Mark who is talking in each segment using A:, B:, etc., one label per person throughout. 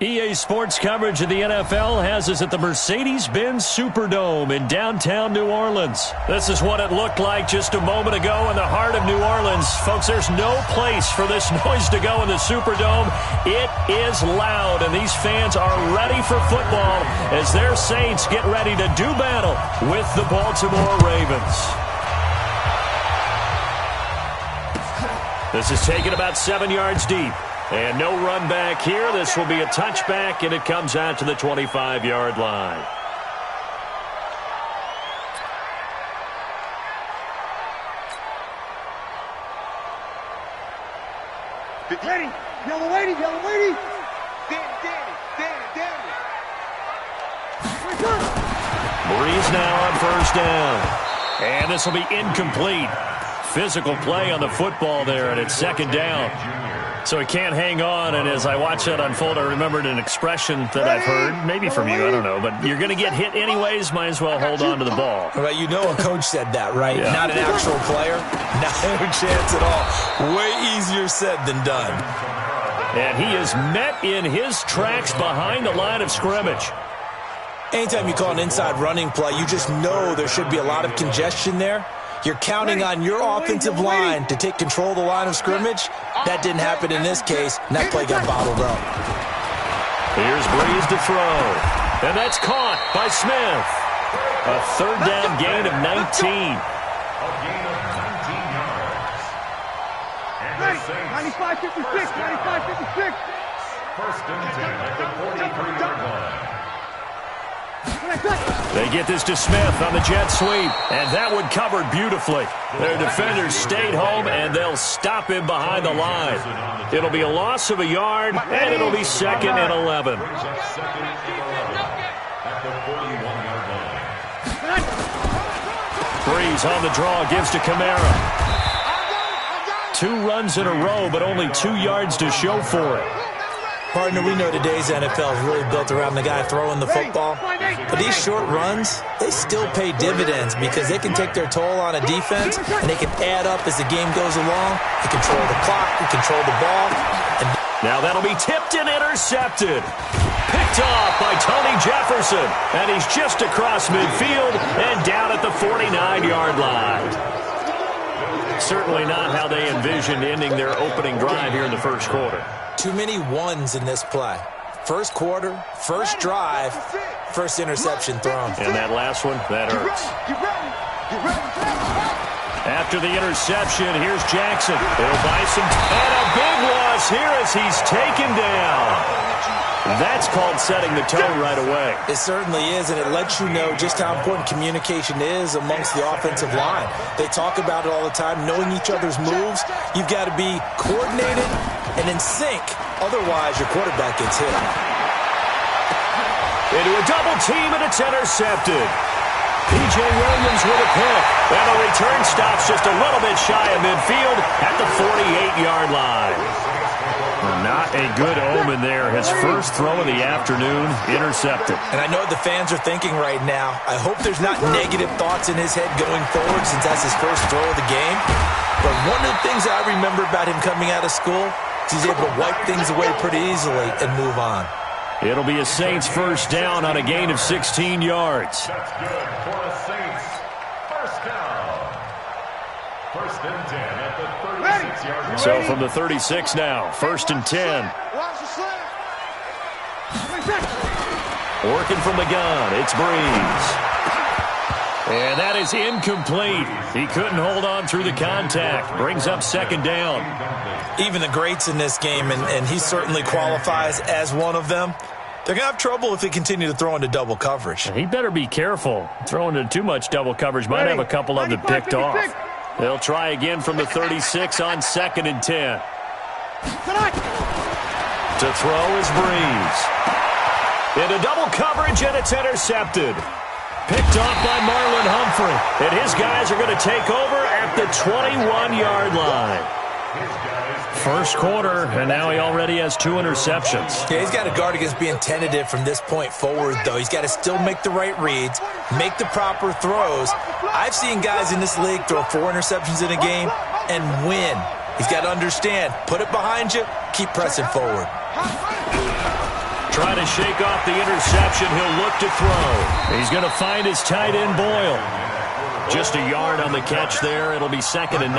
A: EA Sports coverage of the NFL has us at the Mercedes-Benz Superdome in downtown New Orleans. This is what it looked like just a moment ago in the heart of New Orleans. Folks, there's no place for this noise to go in the Superdome. It is loud, and these fans are ready for football as their Saints get ready to do battle with the Baltimore Ravens. This is taken about 7 yards deep. And no run back here. This will be a touchback, and it comes out to the 25-yard line.
B: Ready. Yellow lady, yellow lady. Danny.
A: Breeze now on first down. And this will be incomplete. Physical play on the football there, and it's second down. So he can't hang on, and as I watch that unfold, I remembered an expression that I've heard, maybe from you, I don't know, but you're going to get hit anyways, might as well hold on to the ball.
C: Well, you know a coach said that, right?
A: Yeah.
C: Not an actual player. No chance at all. Way easier said than done.
A: And he is met in his tracks behind the line of scrimmage.
C: Anytime you call an inside running play, you just know there should be a lot of congestion there. You're counting on your offensive line to take control of the line of scrimmage. That didn't happen in this case, and that play got bottled up.
A: Here's Breeze to throw. And that's caught by Smith. A third down gain of 19.
B: Ready. 95-56, 95-56.
D: First and 10 at the 43-yard line.
A: They get this to Smith on the jet sweep, and that one covered beautifully. Their defenders stayed home, and they'll stop him behind the line. It'll be a loss of a yard, and it'll be second and 11. Breeze on the draw, gives to Kamara. 2 runs in a row, but only 2 yards to show for it.
C: Partner, we know today's NFL is really built around the guy throwing the football. But these short runs, they still pay dividends because they can take their toll on a defense, and they can add up as the game goes along. They control the clock, they control the ball. And
A: now that'll be tipped and intercepted. Picked off by Tony Jefferson. And he's just across midfield and down at the 49-yard line. Certainly not how they envisioned ending their opening drive here in the first quarter.
C: Too many ones in this play. First quarter, first drive, first interception thrown.
A: And that last one, that hurts. After the interception, here's Jackson. He'll buy some, and a big loss here as he's taken down. That's called setting the tone right away.
C: It certainly is, and it lets you know just how important communication is amongst the offensive line. They talk about it all the time, knowing each other's moves. You've got to be coordinated and in sync. Otherwise, your quarterback gets hit.
A: Into a double team, and it's intercepted. P.J. Williams with a pick. And the return stops just a little bit shy of midfield at the 48-yard line. Not a good omen there. His first throw of the afternoon, intercepted.
C: And I know what the fans are thinking right now. I hope there's not negative thoughts in his head going forward since that's his first throw of the game. But one of the things I remember about him coming out of school is he's able to wipe things away pretty easily and move on.
A: It'll be a Saints first down on a gain of 16 yards.
D: That's good for the Saints. First down. First and 10 at the 36-yard line.
A: So from the 36 now, first and 10. Working from the gun, it's Breeze. And that is incomplete. He couldn't hold on through the contact. Brings up second down.
C: Even the greats in this game, and he certainly qualifies as one of them, they're going to have trouble if they continue to throw into double coverage.
A: He better be careful. Throwing into too much double coverage might have a couple of them picked off. They'll try again from the 36 on second and 10. To throw is Breeze. Into double coverage, and it's intercepted. Picked off by Marlon Humphrey. And his guys are going to take over at the 21-yard line. First quarter, and now he already has 2 interceptions.
C: Yeah, he's got to guard against being tentative from this point forward, though. He's got to still make the right reads, make the proper throws. I've seen guys in this league throw 4 interceptions in a game and win. He's got to understand, put it behind you, keep pressing forward.
A: try to shake off the interception. He'll look to throw. He's going to find his tight end, Boyle. Just a yard on the catch there. It'll be 2nd and 9.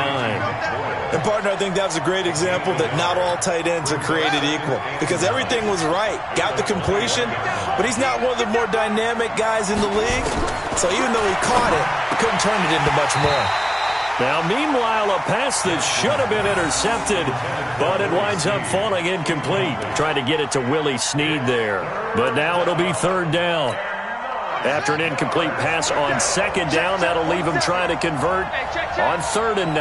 C: And, partner, I think that was a great example that not all tight ends are created equal because everything was right. Got the completion, but he's not one of the more dynamic guys in the league. So even though he caught it, he couldn't turn it into much more.
A: Now, meanwhile, a pass that should have been intercepted, but it winds up falling incomplete. Trying to get it to Willie Snead there. But now it'll be 3rd down. After an incomplete pass on 2nd down, that'll leave him trying to convert on 3rd and 9.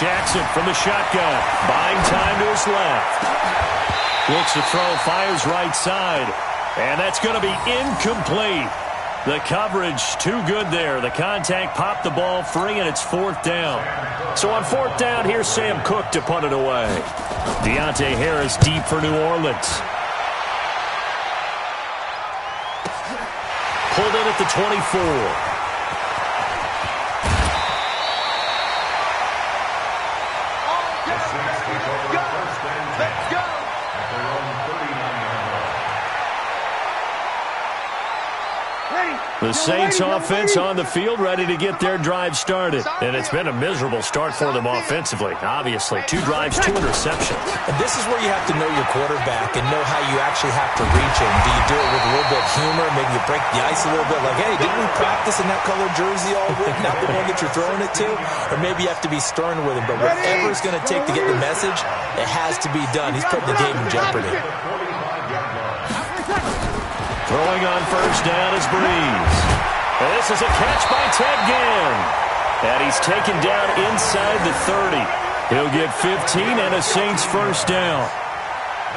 A: Jackson from the shotgun, buying time to his left. Looks to throw, fires right side, and that's going to be incomplete. The coverage too good there. The contact popped the ball free, and it's 4th down. So on 4th down, here's Sam Cook to punt it away. Deontay Harris deep for New Orleans. Pulled in at the 24. The Saints offense on the field, ready to get their drive started. And it's been a miserable start for them offensively. Obviously, 2 drives, 2 interceptions.
C: And this is where you have to know your quarterback and know how you actually have to reach him. Do you do it with a little bit of humor? Maybe you break the ice a little bit like, hey, didn't we practice in that colored jersey all week? Not the one that you're throwing it to? Or maybe you have to be stern with him. But whatever it's going to take to get the message, it has to be done. He's putting the game in jeopardy.
A: Throwing on 1st down is Breeze. And this is a catch by Ted Ginn. And he's taken down inside the 30. He'll get 15 and a Saints 1st down.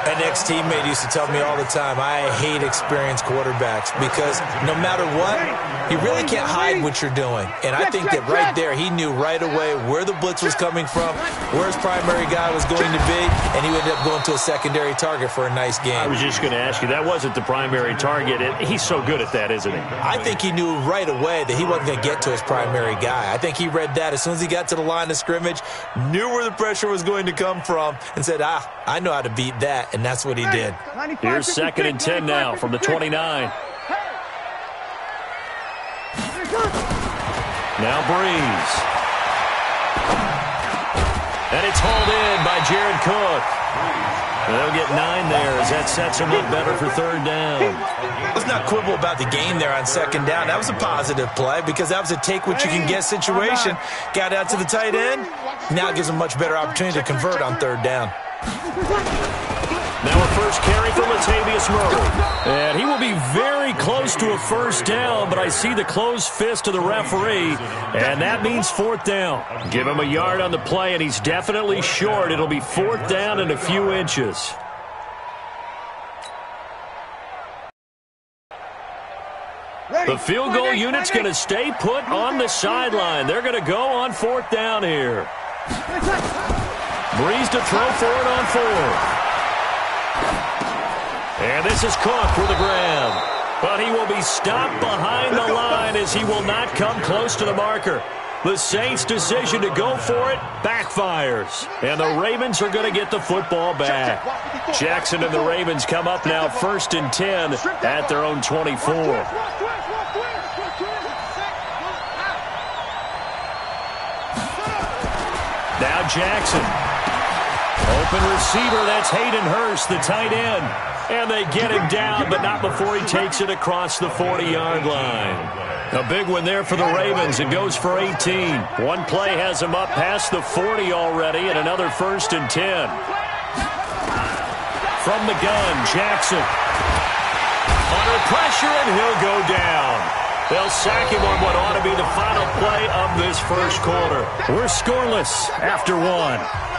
C: An ex-teammate used to tell me all the time, I hate experienced quarterbacks because no matter what, you really can't hide what you're doing. And I think that right there, he knew right away where the blitz was coming from, where his primary guy was going to be, and he would end up going to a secondary target for a nice game.
A: I was just going to ask you, that wasn't the primary target. He's so good at that, isn't he?
C: I think he knew right away that he wasn't going to get to his primary guy. I think he read that as soon as he got to the line of scrimmage, knew where the pressure was going to come from, and said, I know how to beat that. And that's what he did.
A: Here's 2nd and 10 now from the 29. Now Breeze. And it's hauled in by Jared Cook. They'll get 9 there as that sets him up better for 3rd down.
C: Let's not quibble about the gain there on 2nd down. That was a positive play because that was a take-what-you-can-get situation. Got out to the tight end. Now it gives him a much better opportunity to convert on 3rd down.
A: Now a first carry for Latavius Murray. And he will be very close to a 1st down, but I see the closed fist of the referee, and that means 4th down. Give him a yard on the play, and he's definitely short. It'll be 4th down and a few inches. The field goal unit's going to stay put on the sideline. They're going to go on 4th down here. Breeze to throw for it on 4th. And this is Cook for the grab. But he will be stopped behind the line as he will not come close to the marker. The Saints' decision to go for it backfires. And the Ravens are going to get the football back. Jackson and the Ravens come up now 1st and 10 at their own 24. Now Jackson. Open receiver, that's Hayden Hurst, the tight end. And they get him down, but not before he takes it across the 40-yard line. A big one there for the Ravens. It goes for 18. One play has him up past the 40 already, and another 1st and 10. From the gun, Jackson. Under pressure, and he'll go down. They'll sack him on what ought to be the final play of this 1st quarter. We're scoreless after 1.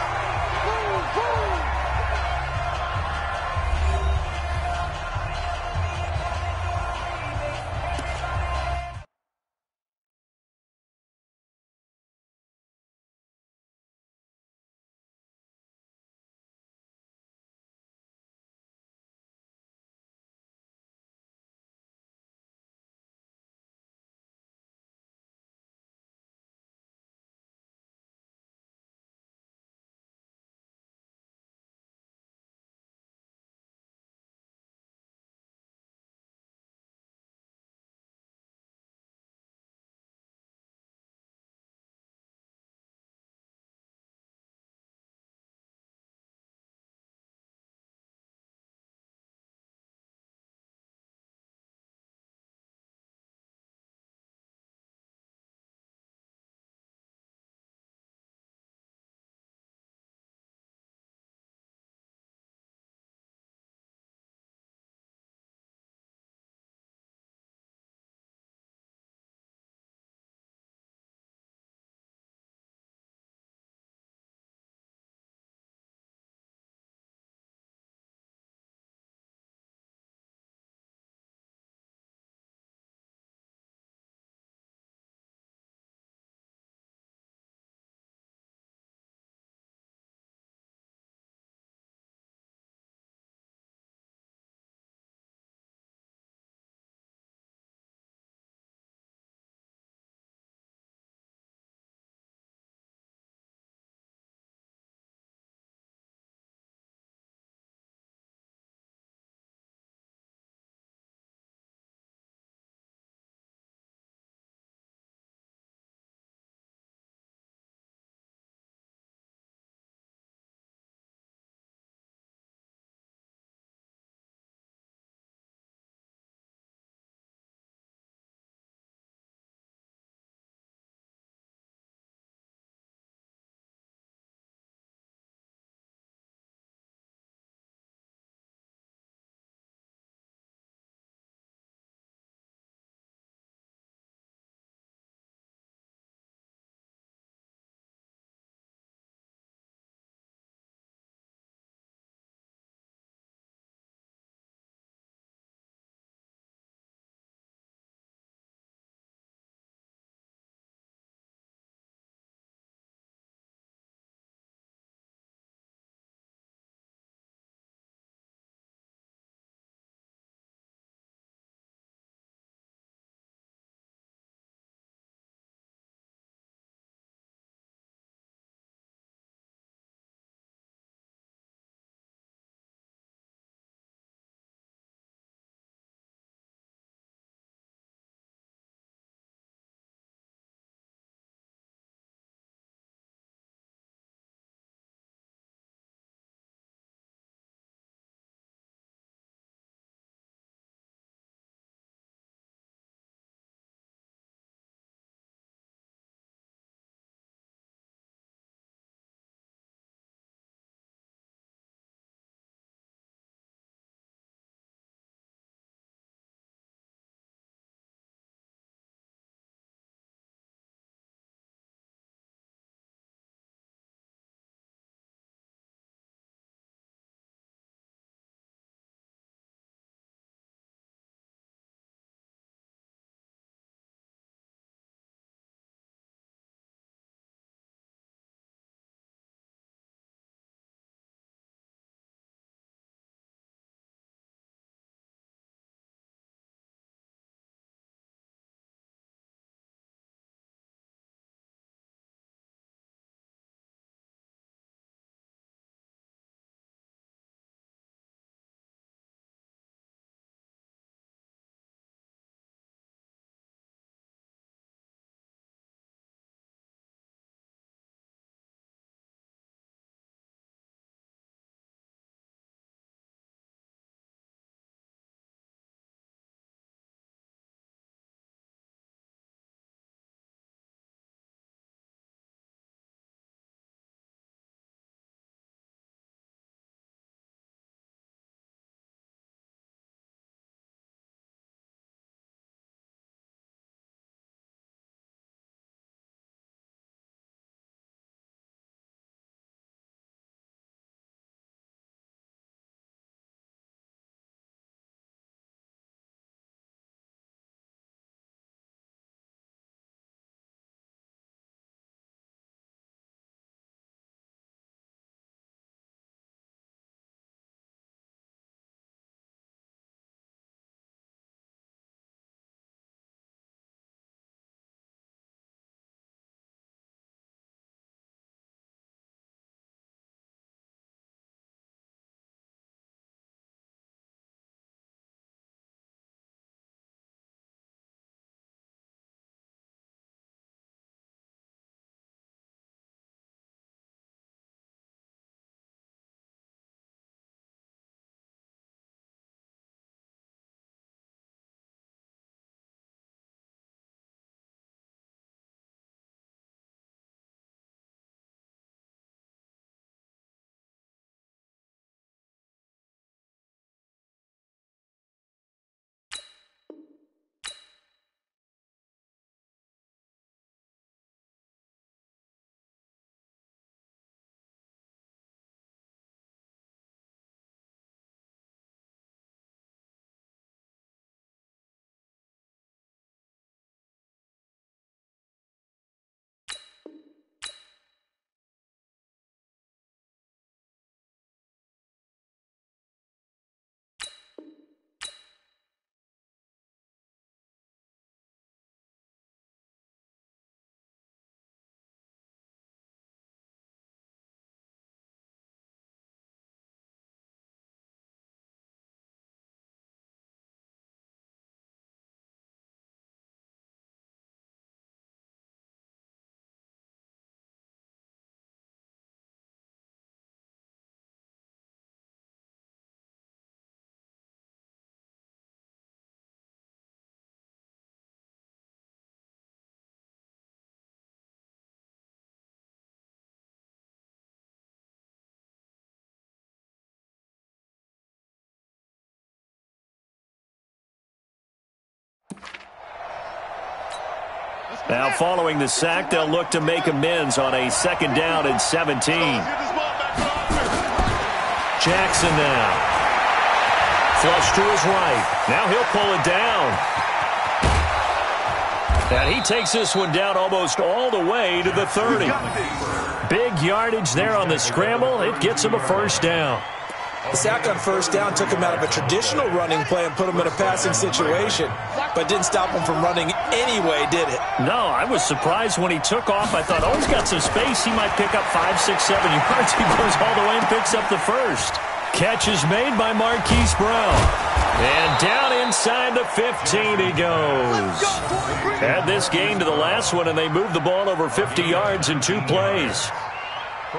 A: Now following the sack, they'll look to make amends on a 2nd down and 17. Jackson now. Flush to his right. Now he'll pull it down. And he takes this one down almost all the way to the 30. Big yardage there on the scramble. It gets him a 1st down.
C: The sack on 1st down took him out of a traditional running play and put him in a passing situation, but didn't stop him from running anyway, did it?
A: No, I was surprised when he took off. I thought, oh, he's got some space. He might pick up 5, 6, 7 yards. He goes all the way and picks up the 1st. Catch is made by Marquise Brown. And down inside the 15 he goes. Had this gain to the last one, and they moved the ball over 50 yards in 2 plays.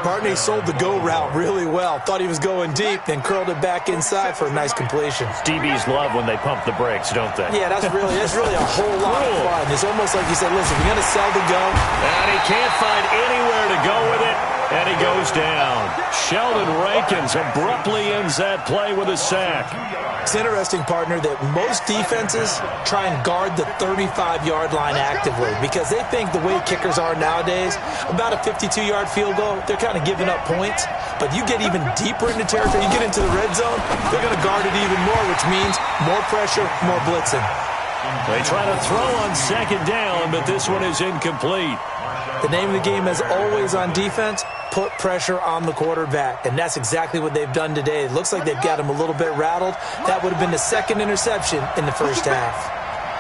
C: Barney sold the go route really well. Thought he was going deep, then curled it back inside for a nice completion.
A: DBs love when they pump the brakes, don't they?
C: Yeah, that's really a whole lot of fun. It's almost like you said, listen, we're going to sell the go.
A: And he can't find anywhere to go with it, and he goes down. Sheldon Rankins abruptly ends that play with a sack.
C: It's interesting, partner, that most defenses try and guard the 35-yard line actively because they think the way kickers are nowadays, about a 52-yard field goal, they're kind of giving up points. But you get even deeper into territory, you get into the red zone, they're going to guard it even more, which means more pressure, more blitzing.
A: They try to throw on 2nd down, but this one is incomplete.
C: The name of the game, as always on defense, put pressure on the quarterback, and that's exactly what they've done today. It looks like they've got him a little bit rattled. That would have been the 2nd interception in the 1st half.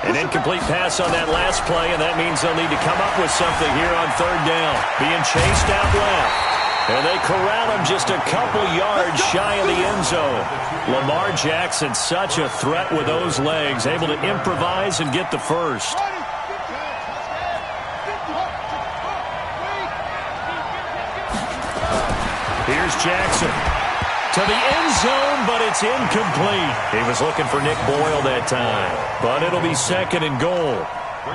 A: An incomplete pass on that last play, and that means they'll need to come up with something here on 3rd down. Being chased out left, and they corral him just a couple yards shy of the end zone. Lamar Jackson, such a threat with those legs, able to improvise and get the 1st. Here's Jackson to the end zone, but it's incomplete. He was looking for Nick Boyle that time, but it'll be 2nd and goal.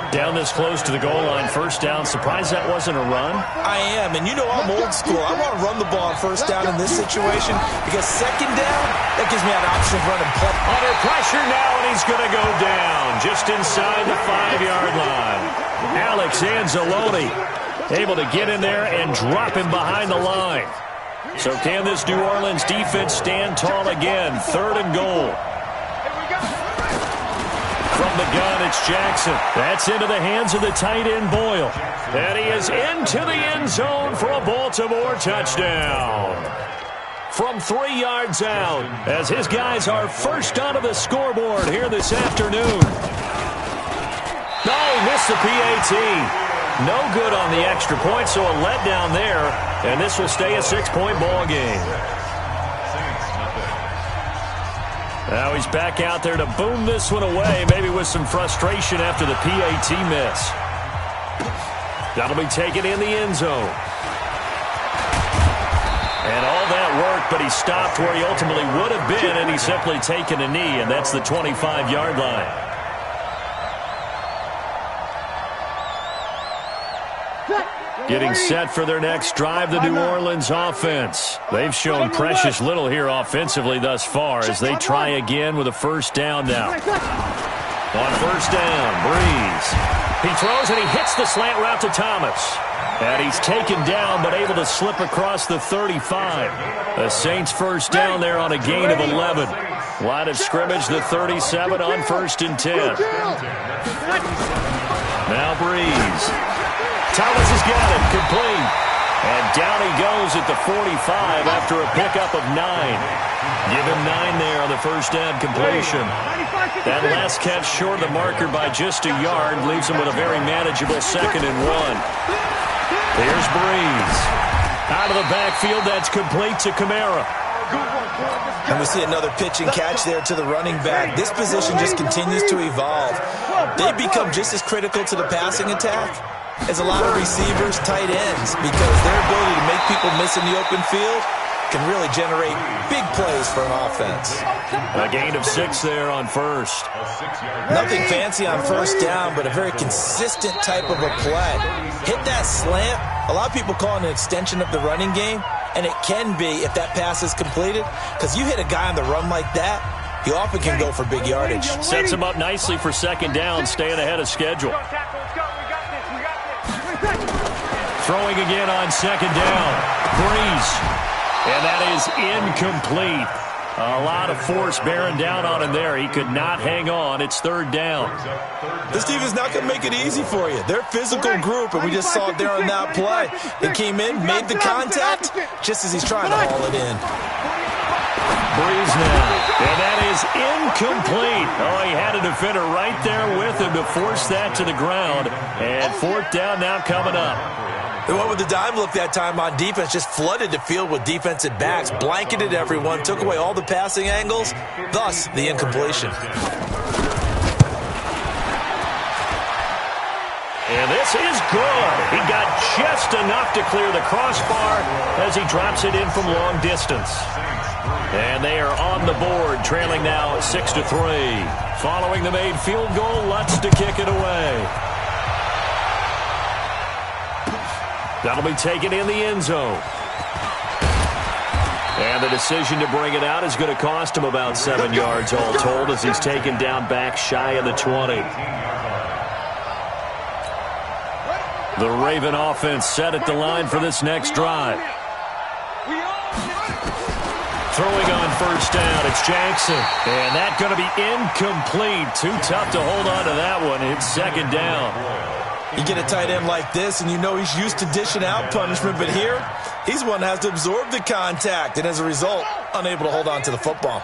A: Down this close to the goal line, 1st down. Surprised that wasn't a run?
C: I am, and you know I'm old school. I want to run the ball on 1st down in this situation because 2nd down, that gives me an option of running play.
A: Under pressure now, and he's going to go down just inside the 5-yard line. Alex Anzalone able to get in there and drop him behind the line. So can this New Orleans defense stand tall again? 3rd and goal. From the gun, it's Jackson. That's into the hands of the tight end, Boyle. And he is into the end zone for a Baltimore touchdown. From 3 yards out, as his guys are first onto the scoreboard here this afternoon. No, he missed the PAT. No good on the extra point, so a letdown there, and this will stay a 6-point ball game. Now he's back out there to boom this one away, maybe with some frustration after the PAT miss. That'll be taken in the end zone. And all that work, but he stopped where he ultimately would have been, and he's simply taken a knee, and that's the 25-yard line. Getting set for their next drive, the New Orleans offense. They've shown precious little here offensively thus far as they try again with a 1st down now. On 1st down, Breeze. He throws and he hits the slant route to Thomas. And he's taken down but able to slip across the 35. The Saints 1st down there on a gain of 11. Line of scrimmage, the 37 on 1st and 10. Now Breeze. Thomas has got it, complete. And down he goes at the 45 after a pickup of 9. Give him 9 there on the 1st down completion. That last catch short of the marker by just a yard leaves him with a very manageable 2nd and 1. Here's Breeze. Out of the backfield, that's complete to Kamara.
C: And we see another pitch and catch there to the running back. This position just continues to evolve. They become just as critical to the passing attack as a lot of receivers, tight ends, because their ability to make people miss in the open field can really generate big plays for an offense.
A: A gain of 6 there on 1st.
C: Nothing fancy on 1st down, but a very consistent type of a play. Hit that slant. A lot of people call it an extension of the running game, and it can be if that pass is completed, because you hit a guy on the run like that, he often can go for big yardage.
A: Sets him up nicely for 2nd down, staying ahead of schedule. Throwing again on second down. Breeze. And that is incomplete. A lot of force bearing down on him there. He could not hang on. It's third down.
C: This defense is not going to make it easy for you. They're a physical group, and we just saw it there on that play. They came in, made the contact, just as he's trying to haul it in.
A: Breeze now. And that is incomplete. Oh, he had a defender right there with him to force that to the ground. And fourth down now coming up.
C: They went with the dime look that time on defense, just flooded the field with defensive backs, blanketed everyone, took away all the passing angles, thus the incompletion.
A: And this is good. He got just enough to clear the crossbar as he drops it in from long distance. And they are on the board, trailing now 6-3. Following the made field goal, Lutz to kick it away. That'll be taken in the end zone. And the decision to bring it out is going to cost him about 7 yards all told as he's taken down back shy of the 20. The Raven offense set at the line for this next drive. Throwing on first down, it's Jackson. And that's going to be incomplete. Too tough to hold on to that one. It's second down.
C: You get a tight end like this, and you know he's used to dishing out punishment, but here, he's one that has to absorb the contact, and as a result, unable to hold on to the football.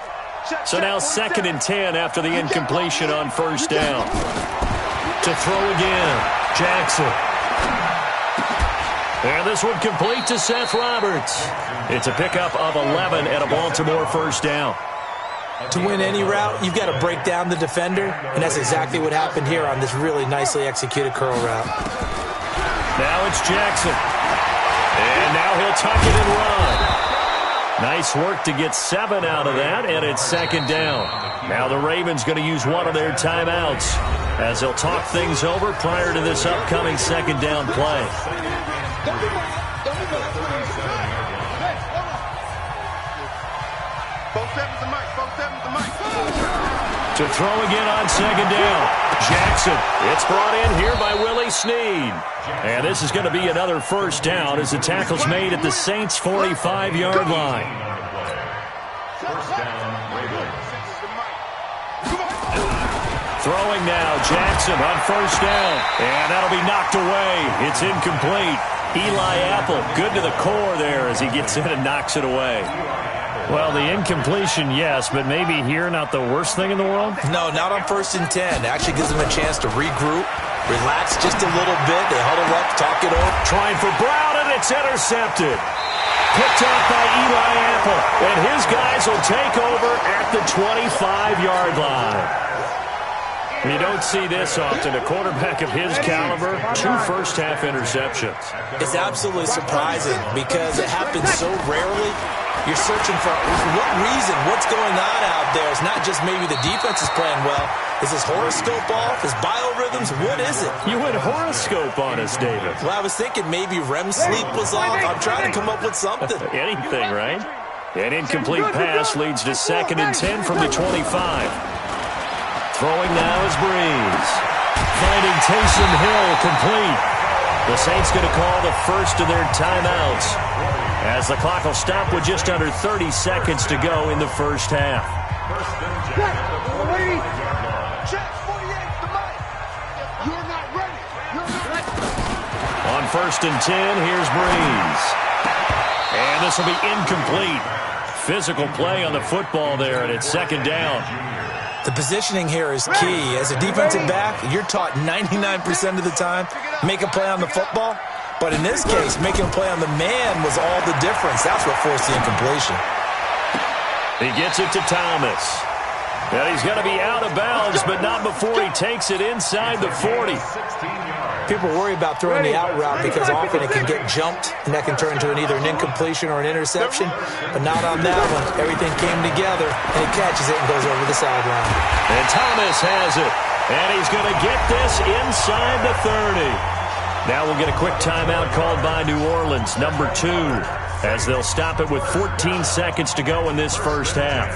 A: So now 2nd and 10 after the incompletion on first down. To throw again, Jackson. And this one complete to Seth Roberts. It's a pickup of 11 and a Baltimore first down.
C: To win any route, you've got to break down the defender, and that's exactly what happened here on this really nicely executed curl route.
A: Now it's Jackson. And now he'll tuck it and run. Nice work to get 7 out of that, and it's second down. Now the Ravens going to use one of their timeouts as they'll talk things over prior to this upcoming second down play. To throw again on second down. Jackson. It's brought in here by Willie Snead. And this is going to be another first down as the tackle's made at the Saints' 45-yard line. Throwing now, Jackson on first down. And that'll be knocked away. It's incomplete. Eli Apple, good to the core there as he gets in and knocks it away. Well, the incompletion, yes, but maybe here not the worst thing in the world?
C: No, not on 1st and 10. It actually gives them a chance to regroup, relax just a little bit. They huddle up, talk it over.
A: Trying for Brown, and it's intercepted. Picked up by Eli Apple, and his guys will take over at the 25-yard line. You don't see this often. A quarterback of his caliber, 2 first-half interceptions.
C: It's absolutely surprising because it happens so rarely. You're searching for what reason, what's going on out there. It's not just maybe the defense is playing well. Is his horoscope off? His biorhythms? What is it?
A: You went horoscope on us, David.
C: Well, I was thinking maybe REM sleep was off. I'm trying to come up with something.
A: Anything, right? An incomplete pass leads to 2nd and 10 from the 25. Throwing now is Breeze. Finding Taysom Hill complete. The Saints going to call the first of their timeouts as the clock will stop with just under 30 seconds to go in the first half. On 1st and 10, here's Breeze. And this will be incomplete. Physical play on the football there, and it's second down.
C: The positioning here is key. As a defensive back, you're taught 99% of the time, make a play on the football. But in this case, making a play on the man was all the difference. That's what forced the incompletion.
A: He gets it to Thomas. And he's going to be out of bounds, but not before he takes it inside the 40.
C: People worry about throwing the out route because often it can get jumped, and that can turn into either an incompletion or an interception. But not on that one. Everything came together, and he catches it and goes over the sideline.
A: And Thomas has it. And he's going to get this inside the 30. Now we'll get a quick timeout called by New Orleans, number 2, as they'll stop it with 14 seconds to go in this first half.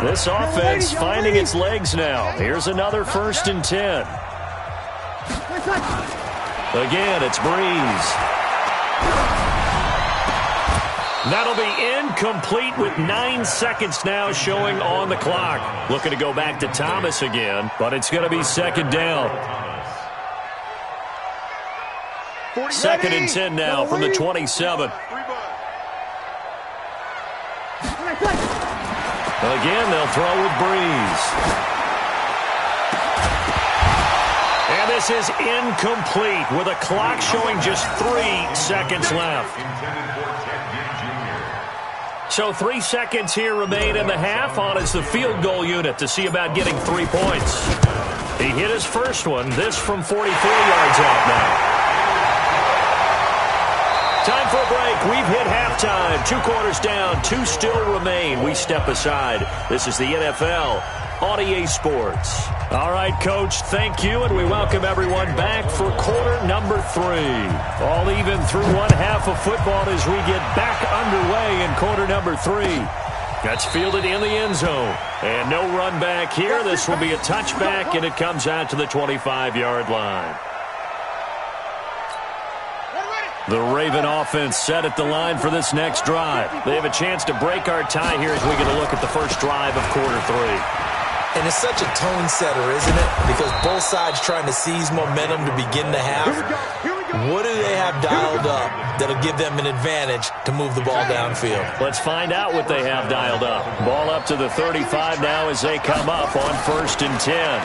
A: This offense finding its legs now. Here's another 1st and 10. Again, it's Breeze. That'll be incomplete with 9 seconds now showing on the clock. Looking to go back to Thomas again, but it's going to be second down. Second and 10 now from the 27. Again, they'll throw with Breeze. And this is incomplete with a clock showing just 3 seconds left. So 3 seconds here remain in the half. On is the field goal unit to see about getting 3 points. He hit his first one. This from 44 yards out now. Time for a break. We've hit halftime. 2 quarters down. 2 still remain. We step aside. This is the NFL on EA Sports. All right, Coach, thank you, and we welcome everyone back for quarter number 3. All even through one half of football as we get back underway in quarter number 3. That's fielded in the end zone. And no run back here. This will be a touchback, and it comes out to the 25-yard line. The Raven offense set at the line for this next drive. They have a chance to break our tie here as we get a look at the first drive of quarter 3.
C: And it's such a tone setter, isn't it? Because both sides trying to seize momentum to begin the half. What do they have dialed up that'll give them an advantage to move the ball downfield?
A: Let's find out what they have dialed up. Ball up to the 35 now as they come up on 1st and 10.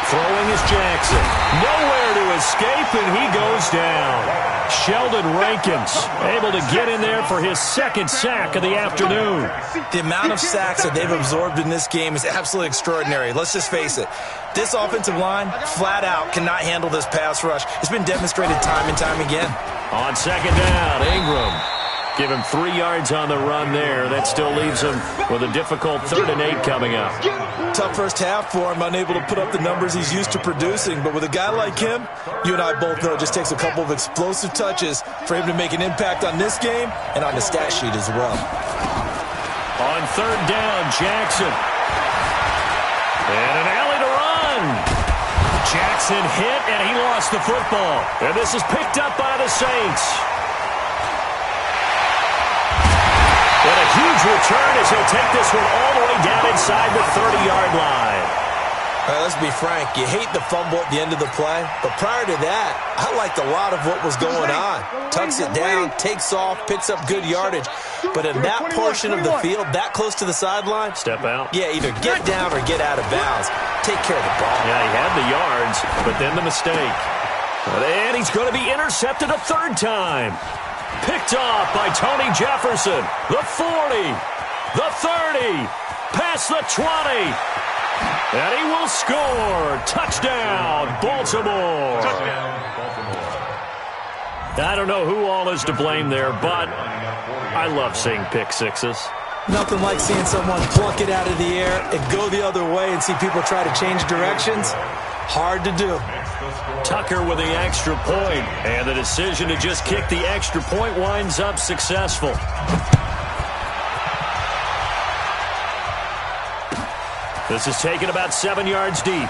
A: Throwing is Jackson. Nowhere to escape, and he goes down. Sheldon Rankins able to get in there for his second sack of the afternoon.
C: The amount of sacks that they've absorbed in this game is absolutely extraordinary. Let's just face it. This offensive line, flat out, cannot handle this pass rush. It's been demonstrated time and time again.
A: On second down, Ingram. Give him 3 yards on the run there. That still leaves him with a difficult 3rd and 8 coming up.
C: Tough first half for him, unable to put up the numbers he's used to producing. But with a guy like him, you and I both know it just takes a couple of explosive touches for him to make an impact on this game and on the stat sheet as well.
A: On 3rd down, Jackson. And an alley to run. Jackson hit, and he lost the football. And this is picked up by the Saints. And a huge return as he'll take this one all the way down inside the 30-yard line.
C: All right, let's be frank. You hate the fumble at the end of the play, but prior to that, I liked a lot of what was going on. Tucks it down, takes off, picks up good yardage. But in that portion of the field, that close to the sideline,
A: step out.
C: Yeah, either get down or get out of bounds. Take care of the ball.
A: Yeah, he had the yards, but then the mistake. And he's going to be intercepted a 3rd time. Picked off by Tony Jefferson. The 40, the 30, past the 20. And he will score. Touchdown, Baltimore. I don't know who all is to blame there, but I love seeing pick sixes.
C: Nothing like seeing someone pluck it out of the air and go the other way and see people try to change directions. Hard to do.
A: Tucker with the extra point, and the decision to just kick the extra point winds up successful. This is taken about 7 yards deep.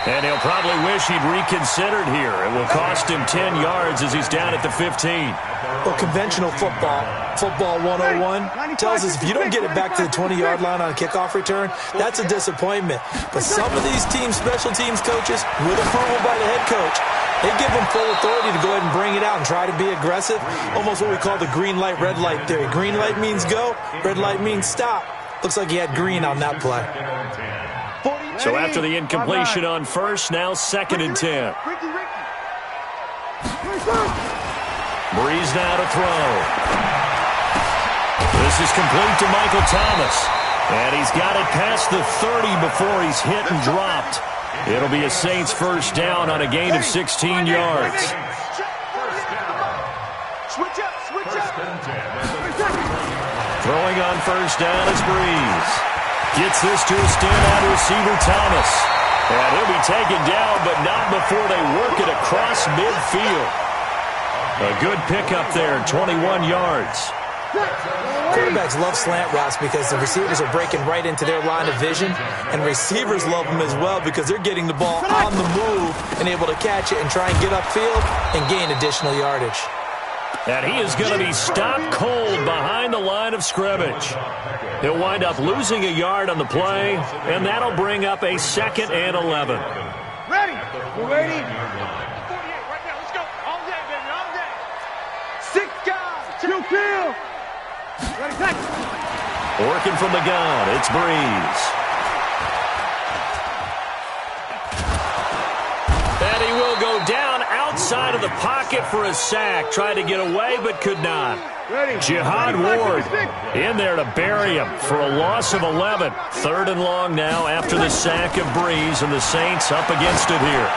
A: And he'll probably wish he'd reconsidered here. It will cost him 10 yards as he's down at the 15.
C: Well, conventional football 101, tells us if you don't get it back to the 20-yard line on a kickoff return, that's a disappointment. But some of these teams, special teams coaches, with approval by the head coach, they give them full authority to go ahead and bring it out and try to be aggressive. Almost what we call the green light, red light theory. Green light means go, red light means stop. Looks like he had green on that play.
A: So after the incompletion on 1st, now 2nd and 10. Breeze now to throw. This is complete to Michael Thomas. And he's got it past the 30 before he's hit and dropped. It'll be a Saints 1st down on a gain of 16 yards. Throwing on 1st down is Breeze. Gets this to a standout receiver, Thomas. And he'll be taken down, but not before they work it across midfield. A good pickup there, 21 yards.
C: Quarterbacks love slant routes because the receivers are breaking right into their line of vision, and receivers love them as well because they're getting the ball on the move and able to catch it and try and get upfield and gain additional yardage.
A: And he is going to be stopped cold behind the line of scrimmage. He'll wind up losing a yard on the play, and that'll bring up a 2nd and 11.
B: Ready? You ready?
E: 48 right now. Let's go. All day, baby. All day.
B: 6 guys. Chill, chill. Ready, set.
A: Working from the gun, it's Breeze. And he will go down outside of the pocket for a sack. Tried to get away, but could not. Jihad Ward in there to bury him for a loss of 11. 3rd and long now after the sack of Breeze, and the Saints up against it here.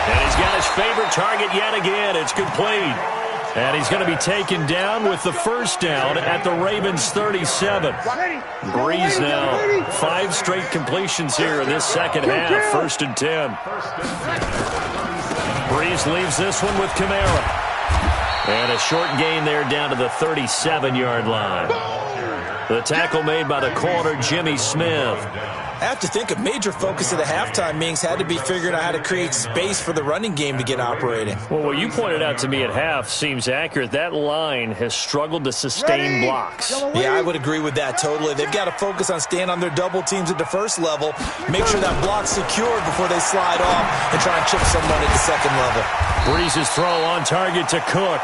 A: And he's got his favorite target yet again. It's complete. And he's going to be taken down with the 1st down at the Ravens' 37. Breeze now 5 straight completions here in this 2nd half. 1st and 10. Breeze leaves this one with Kamara. And a short gain there down to the 37-yard line. The tackle made by the corner, Jimmy Smith.
C: I have to think a major focus of the halftime meetings had to be figuring out how to create space for the running game to get operating.
A: Well, what you pointed out to me at half seems accurate. That line has struggled to sustain blocks.
C: Yeah, I would agree with that totally. They've got to focus on staying on their double teams at the 1st level, make sure that block's secured before they slide off and try and chip someone at the 2nd level.
A: Breeze's throw on target to Cook.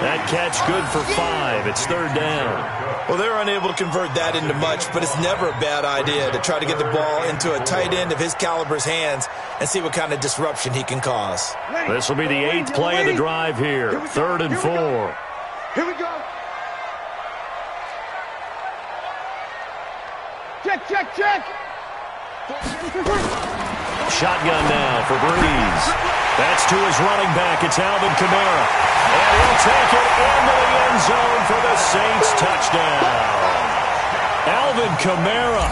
A: That catch good for 5. It's 3rd down.
C: Well, they're unable to convert that into much, but it's never a bad idea to try to get the ball into a tight end of his caliber's hands and see what kind of disruption he can cause.
A: This will be the 8th play of the drive here. 3rd and 4.
B: Here we go. Check, check, check.
A: Shotgun now for Breeze. That's to his running back. It's Alvin Kamara. And he'll take it into the end zone for the Saints touchdown. Alvin Kamara,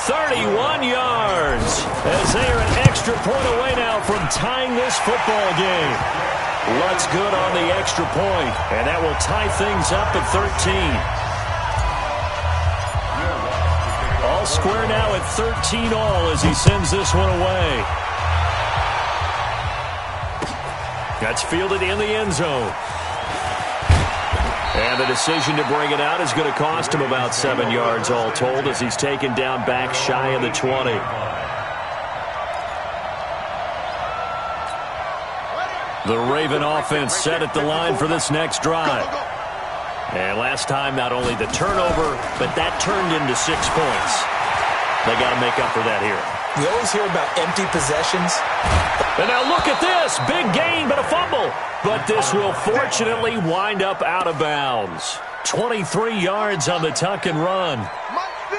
A: 31 yards, as they are an extra point away now from tying this football game. Looks good on the extra point, and that will tie things up at 13. All square now at 13 all as he sends this one away. That's fielded in the end zone. And the decision to bring it out is going to cost him about 7 yards all told as he's taken down back shy of the 20. The Raven offense set at the line for this next drive. And last time, not only the turnover, but that turned into 6 points. They got to make up for that here.
C: We always hear about empty possessions.
A: And now look at this. Big gain, but a fumble. But this will fortunately wind up out of bounds. 23 yards on the tuck and run.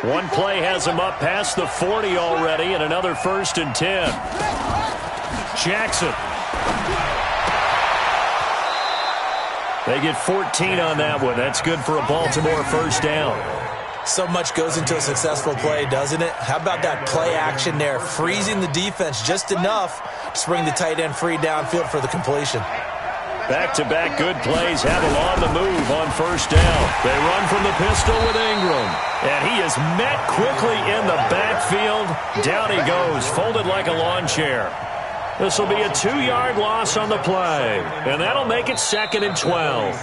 A: One play has him up past the 40 already, and another 1st and 10. Jackson. They get 14 on that one. That's good for a Baltimore 1st down.
C: So much goes into a successful play, doesn't it? How about that play action there, freezing the defense just enough to bring the tight end free downfield for the completion.
A: Back-to-back good plays have him on the move on 1st down. They run from the pistol with Ingram. And he is met quickly in the backfield. Down he goes, folded like a lawn chair. This will be a 2-yard loss on the play. And that'll make it 2nd and 12.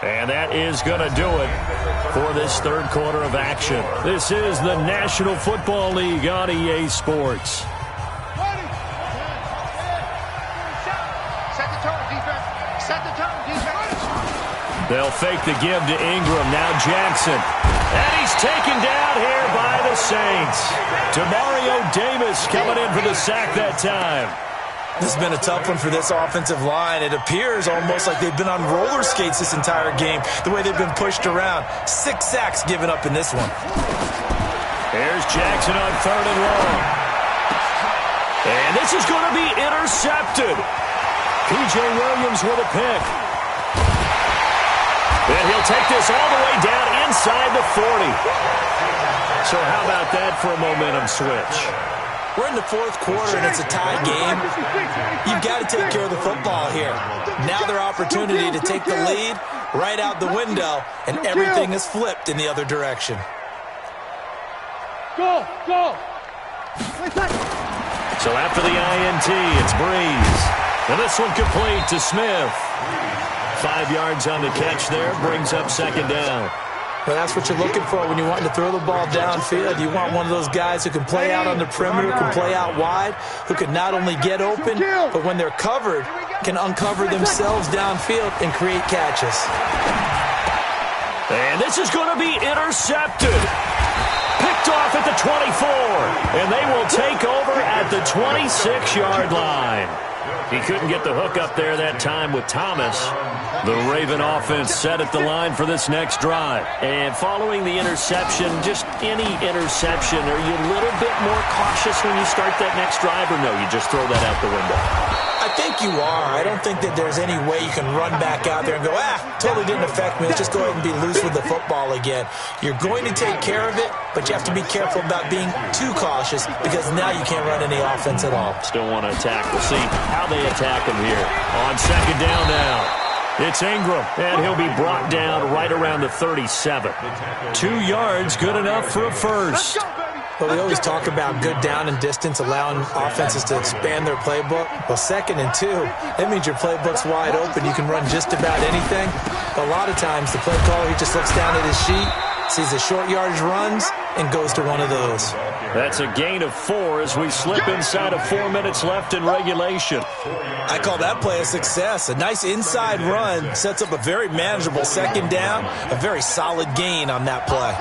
A: And that is going to do it for this 3rd quarter of action. This is the National Football League on EA Sports. They'll fake the give to Ingram. Now Jackson. And he's taken down here by the Saints. Demario Davis coming in for the sack that time.
C: This has been a tough one for this offensive line. It appears almost like they've been on roller skates this entire game, the way they've been pushed around. 6 sacks given up in this one.
A: Here's Jackson on 3rd and long. And this is going to be intercepted. P.J. Williams with a pick. And he'll take this all the way down inside the 40. So how about that for a momentum switch?
C: We're in the 4th quarter, and it's a tie game. You've got to take care of the football here. Now their opportunity to take the lead right out the window, and everything is flipped in the other direction.
B: Go, go.
A: So after the INT, it's Breeze. And this one complete to Smith. 5 yards on the catch there, brings up second down.
C: Well, that's what you're looking for when you want to throw the ball downfield. You want one of those guys who can play out on the perimeter, can play out wide, who can not only get open, but when they're covered, can uncover themselves downfield and create catches.
A: And this is going to be intercepted. Picked off at the 24, and they will take over at the 26-yard line. He couldn't get the hook up there that time with Thomas. The Raven offense set at the line for this next drive. And following the interception, just any interception, are you a little bit more cautious when you start that next drive, or no, you just throw that out the window?
C: I think you are. I don't think that there's any way you can run back out there and go, totally didn't affect me. Let's just go ahead and be loose with the football again. You're going to take care of it, but you have to be careful about being too cautious because now you can't run any offense at all.
A: Still want to attack. We'll see how they attack him here. On second down now. It's Ingram, and he'll be brought down right around the 37. 2 yards, good enough for a first.
C: Well, we always talk about good down and distance, allowing offenses to expand their playbook. Well, 2nd and 2, that means your playbook's wide open. You can run just about anything. But a lot of times, the play caller, he just looks down at his sheet, sees the short yardage runs, and goes to one of those.
A: That's a gain of 4 as we slip inside of 4 minutes left in regulation.
C: I call that play a success. A nice inside run sets up a very manageable second down, a very solid gain on that play.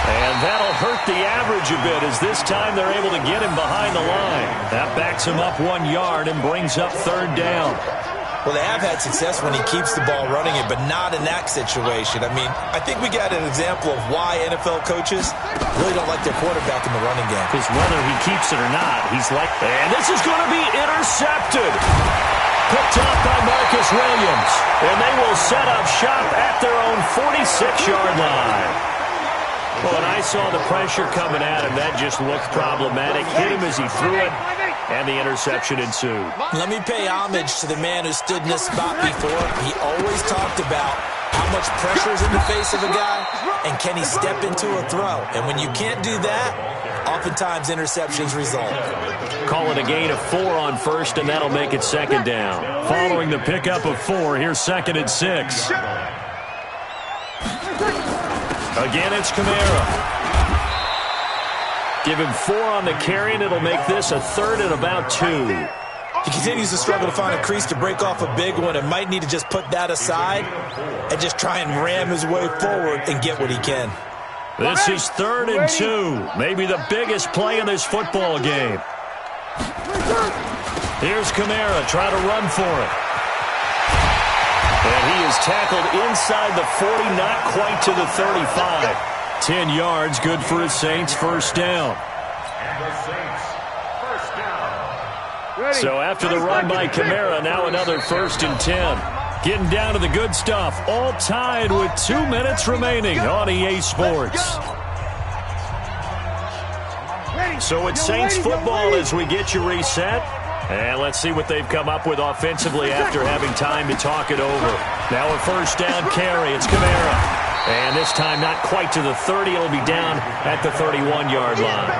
A: And that'll hurt the average a bit as this time they're able to get him behind the line. That backs him up 1 yard and brings up third down.
C: Well, they have had success when he keeps the ball running it, but not in that situation. I mean, I think we got an example of why NFL coaches really don't like their quarterback in the running game.
A: Because whether he keeps it or not, he's like, and this is going to be intercepted. Picked off by Marcus Williams. And they will set up shop at their own 46-yard line. Well, when I saw the pressure coming at him, that just looked problematic. Hit him as he threw it, and the interception ensued.
C: Let me pay homage to the man who stood in this spot before. He always talked about how much pressure is in the face of a guy, and can he step into a throw. And when you can't do that, oftentimes interceptions result.
A: Call it a gain of 4 on first, and that'll make it second down. Following the pickup of 4, here's 2nd and 6. Again, it's Kamara. Give him 4 on the carry, and it'll make this a 3rd and about 2.
C: He continues to struggle to find a crease to break off a big one and might need to just put that aside and just try and ram his way forward and get what he can.
A: This is 3rd and 2. Maybe the biggest play in this football game. Here's Kamara trying to run for it. And he is tackled inside the 40, not quite to the 35. 10 yards, good for his Saints, first down. So after the run by Kamara, now another 1st and 10. Getting down to the good stuff, all tied with 2 minutes remaining on EA Sports. So it's Saints football as we get you reset. And let's see what they've come up with offensively after having time to talk it over. Now a first down carry. It's Kamara. And this time not quite to the 30. It'll be down at the 31-yard line.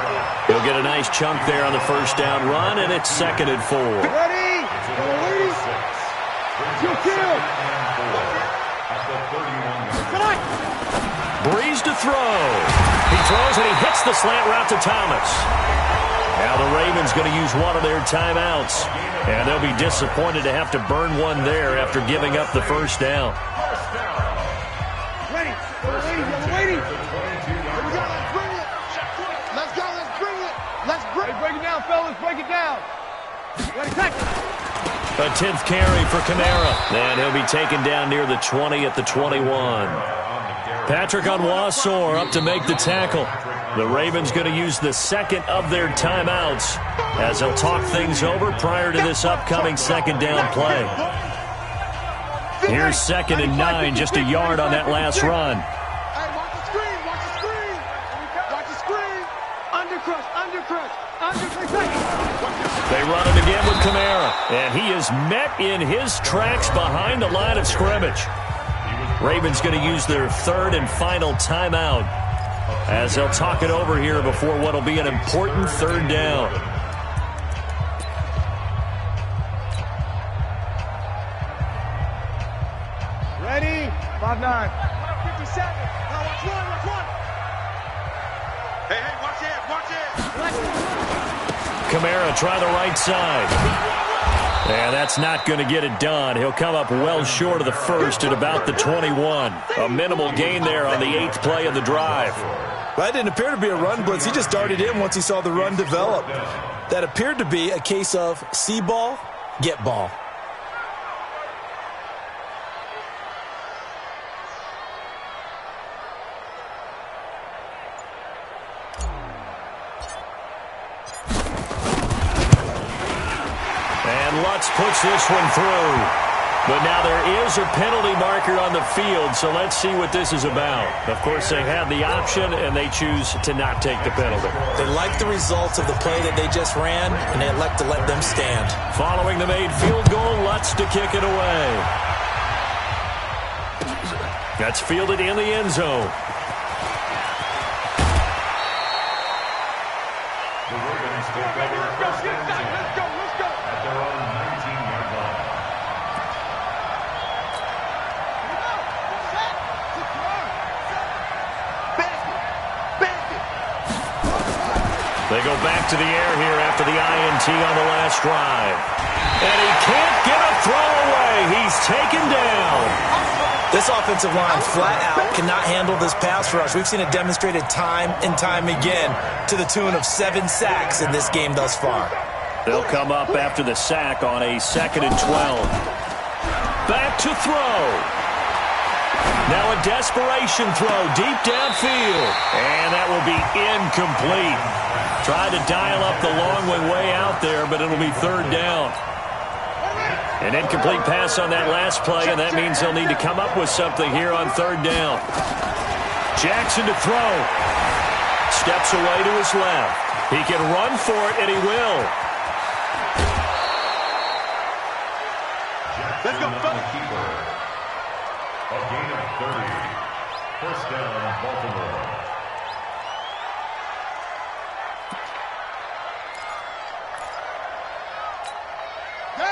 A: He'll get a nice chunk there on the first down run, and it's 2nd and 4.
B: Ready?
A: Breeze to throw. He throws and he hits the slant route to Thomas. Now the Ravens going to use one of their timeouts. And they'll be disappointed to have to burn one there after giving up the first down.
B: Ready? Waiting. Let's go. Let's bring it. Let's break it down, fellas. Break it down. Ready, tackle.
A: A 10th carry for Kamara. And he'll be taken down near the 20 at the 21. Patrick Onwuasor up to make the tackle. The Ravens going to use the 2nd of their timeouts as they'll talk things over prior to this upcoming second down play. Here's 2nd and 9, just a yard on that last run.
B: Hey, watch the screen. Watch the screen. Undercrush.
A: They run it again with Kamara, and he is met in his tracks behind the line of scrimmage. Ravens going to use their third and final timeout as they'll talk it over here before what will be an important third down.
B: Ready? 5-9.
E: 57. Now watch one. Hey, watch it.
A: Kamara try the right side. And that's not going to get it done. He'll come up well short of the first at about the 21. A minimal gain there on the 8th play of the drive.
C: That didn't appear to be a run blitz. He just darted in once he saw the run develop. That appeared to be a case of see ball, get ball.
A: Lutz puts this one through. But now there is a penalty marker on the field, so let's see what this is about. Of course, they have the option, and they choose to not take the penalty.
C: They like the results of the play that they just ran, and they elect to let them stand.
A: Following the made field goal, Lutz to kick it away. That's fielded in the end zone.
D: The Ravens take over first and 10 at their own 19-yard line.
A: They go back to the air here after the INT on the last drive. And he can't get a throw away. He's taken down.
C: This offensive line flat out cannot handle this pass rush. We've seen it demonstrated time and time again to the tune of 7 sacks in this game thus far.
A: They'll come up after the sack on a 2nd and 12. Back to throw. Now a desperation throw deep downfield. And that will be incomplete. Tried to dial up the long one way out there, but it'll be 3rd down. An incomplete pass on that last play, and that means they'll need to come up with something here on 3rd down. Jackson to throw. Steps away to his left. He can run for it, and he will.
D: Let's go, keeper. A gain of 30. First down, Baltimore.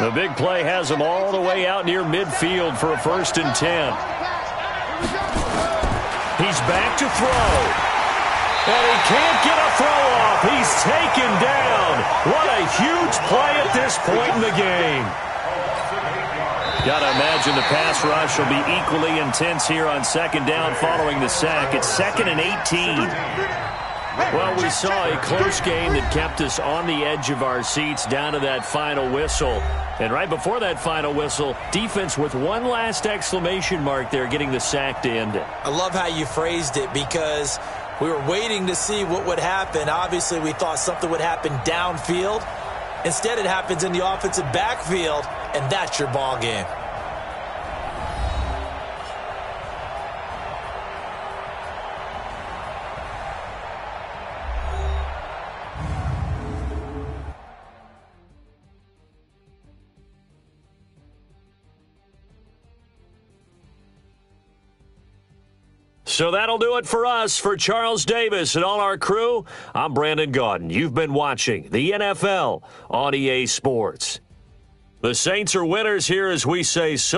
A: The big play has him all the way out near midfield for a 1st and 10. He's back to throw. And he can't get a throw off. He's taken down. What a huge play at this point in the game. Got to imagine the pass rush will be equally intense here on 2nd down following the sack. It's 2nd and 18. Well, we saw a close game that kept us on the edge of our seats down to that final whistle. And right before that final whistle, defense with one last exclamation mark there, getting the sack to end it.
C: I love how you phrased it because we were waiting to see what would happen. Obviously, we thought something would happen downfield. Instead, it happens in the offensive backfield, and that's your ball game.
A: So that'll do it for us. For Charles Davis and all our crew, I'm Brandon Gaudin. You've been watching the NFL on EA Sports. The Saints are winners here as we say so.